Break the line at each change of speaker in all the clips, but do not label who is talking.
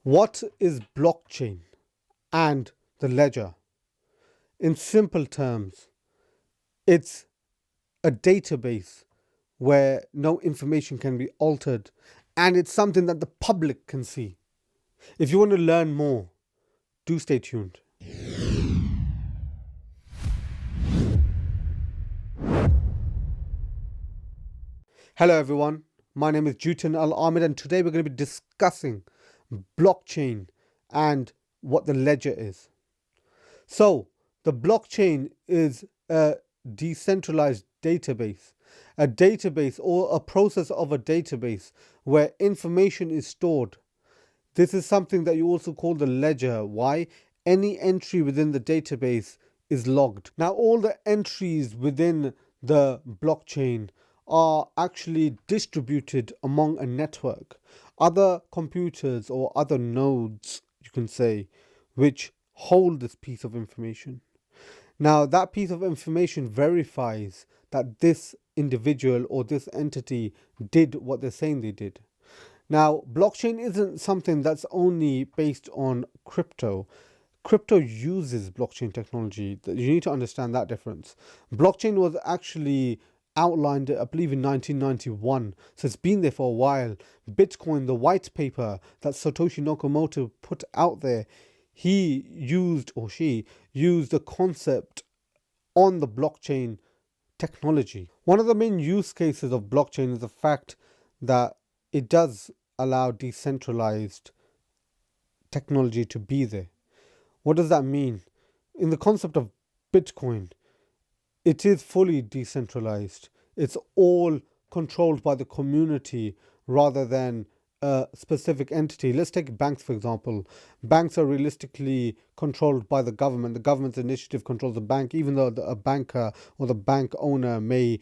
What is blockchain and the ledger? In simple terms, it's a database where no information can be altered, and it's something that the public can see. If you want to learn more, do stay tuned. Hello everyone, my name is Jutin Al-Ahmed, and today we're going to be discussing blockchain and what the ledger is. So, the blockchain is a decentralized database, a database or a process of a database where information is stored. This is something that you also call the ledger. Why? Any entry within the database is logged. Now, all the entries within the blockchain are actually distributed among a network. Other computers or other nodes, you can say, which hold this piece of information. Now, that piece of information verifies that this individual or this entity did what they're saying they did. Now, blockchain isn't something that's only based on crypto. Crypto uses blockchain technology. You need to understand that difference. Blockchain was actually outlined, I believe, in 1991. So it's been there for a while. Bitcoin, the white paper that Satoshi Nakamoto put out there, he used, or she used, the concept on the blockchain technology. One of the main use cases of blockchain is the fact that it does allow decentralized technology to be there. What does that mean? In the concept of Bitcoin, it is fully decentralized. It's all controlled by the community rather than a specific entity. Let's take banks, for example. Banks are realistically controlled by the government. The government's initiative controls the bank, even though a banker or the bank owner may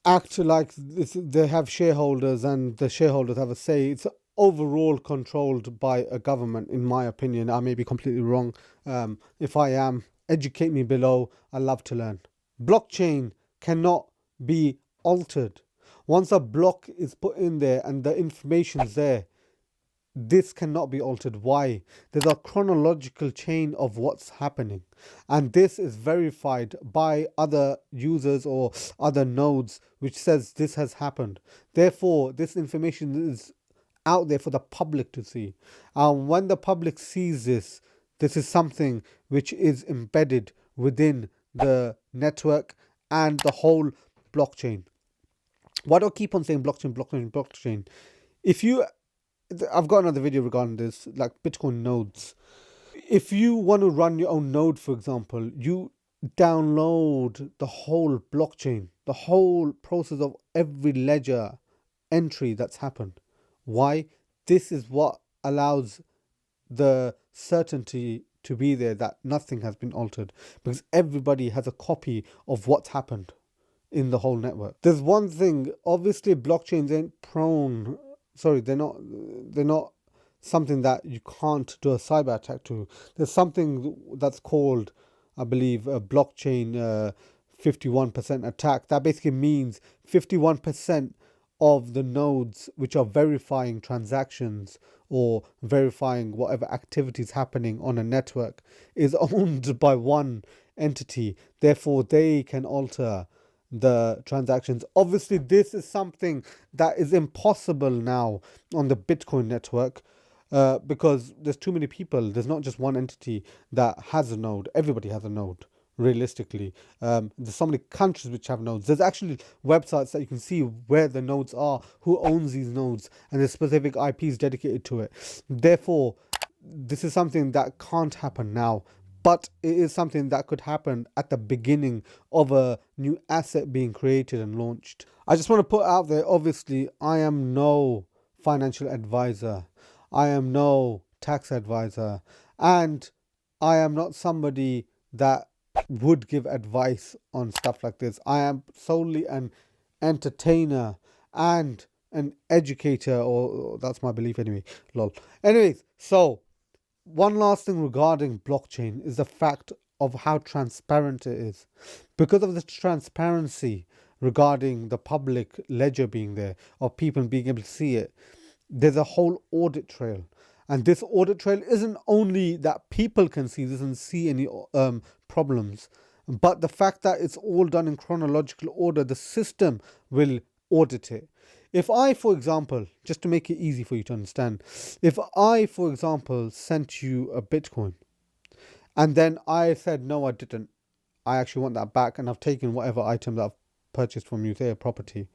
act like they have shareholders and the shareholders have a say. It's overall controlled by a government, in my opinion. I may be completely wrong. If I am, educate me below. I love to learn. Blockchain cannot be altered. Once a block is put in there and the information's there, this cannot be altered. Why? There's a chronological chain of what's happening, and this is verified by other users or other nodes which says this has happened. Therefore, this information is out there for the public to see. When the public sees this, this is something which is embedded within the network and the whole blockchain. Why do I keep on saying blockchain, blockchain, blockchain? I've got another video regarding this, like Bitcoin nodes. If you want to run your own node, for example, you download the whole blockchain, the whole process of every ledger entry that's happened. Why? This is what allows the certainty to be there that nothing has been altered, because everybody has a copy of what's happened in the whole network. There's one thing, obviously blockchains ain't prone, they're not something that you can't do a cyber attack to. There's something that's called, I believe, a blockchain 51% attack. That basically means 51% of the nodes which are verifying transactions or verifying whatever activities happening on a network is owned by one entity. Therefore, they can alter the transactions. Obviously, this is something that is impossible now on the Bitcoin network because there's too many people. There's not just one entity that has a node. Everybody has a node, realistically. There's so many countries which have nodes. There's actually websites that you can see where the nodes are, who owns these nodes, and there's specific IPs dedicated to it. Therefore, this is something that can't happen now, but it is something that could happen at the beginning of a new asset being created and launched. I just want to put out there, obviously, I am no financial advisor. I am no tax advisor. And I am not somebody that would give advice on stuff like this. I am solely an entertainer and an educator, or that's my belief anyway. Lol. Anyways, so one last thing regarding blockchain is the fact of how transparent it is. Because of the transparency regarding the public ledger being there, or people being able to see it, there's a whole audit trail. And this audit trail isn't only that people can see this and see any problems, but the fact that it's all done in chronological order, the system will audit it. If I, for example, just to make it easy for you to understand, if I, for example, sent you a Bitcoin and then I said, no, I didn't, I actually want that back, and I've taken whatever item that I've purchased from you, say a property,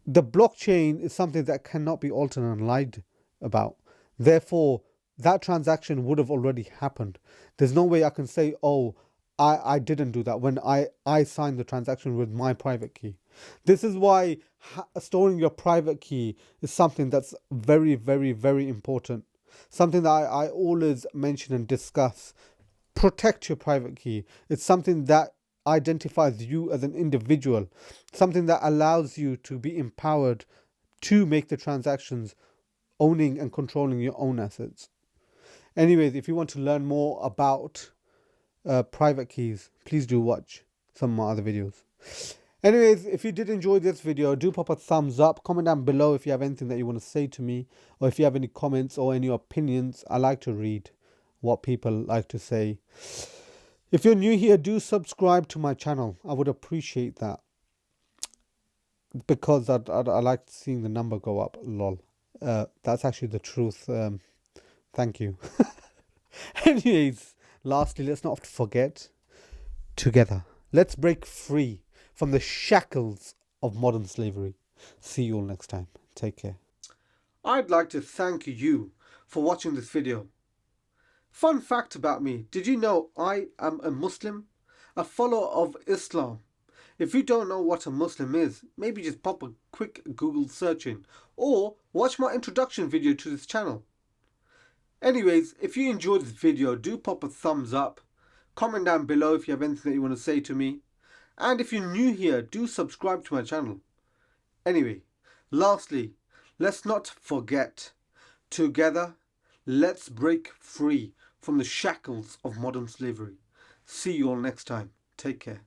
the blockchain is something that cannot be altered and lied about. Therefore, that transaction would have already happened. There's no way I can say, oh, I didn't do that when I signed the transaction with my private key. This is why storing your private key is something that's very, very, very important. Something that I always mention and discuss. Protect your private key. It's something that identifies you as an individual, something that allows you to be empowered to make the transactions, owning and controlling your own assets. Anyways, if you want to learn more about private keys, please do watch some of my other videos. Anyways, if you did enjoy this video, do pop a thumbs up, comment down below if you have anything that you want to say to me, or if you have any comments or any opinions. I like to read what people like to say. If you're new here, do subscribe to my channel. I would appreciate that, because I like seeing the number go up. Lol. That's actually the truth. Thank you. Anyways, lastly, let's not forget, together, let's break free from the shackles of modern slavery. See you all next time. Take care. I'd like to thank you for watching this video. Fun fact about me, did you know I am a Muslim? A follower of Islam. If you don't know what a Muslim is, maybe just pop a quick Google search in, or watch my introduction video to this channel. Anyways, if you enjoyed this video, do pop a thumbs up, comment down below if you have anything that you want to say to me, and if you're new here, do subscribe to my channel. Anyway, lastly, let's not forget, together, let's break free from the shackles of modern slavery. See you all next time. Take care.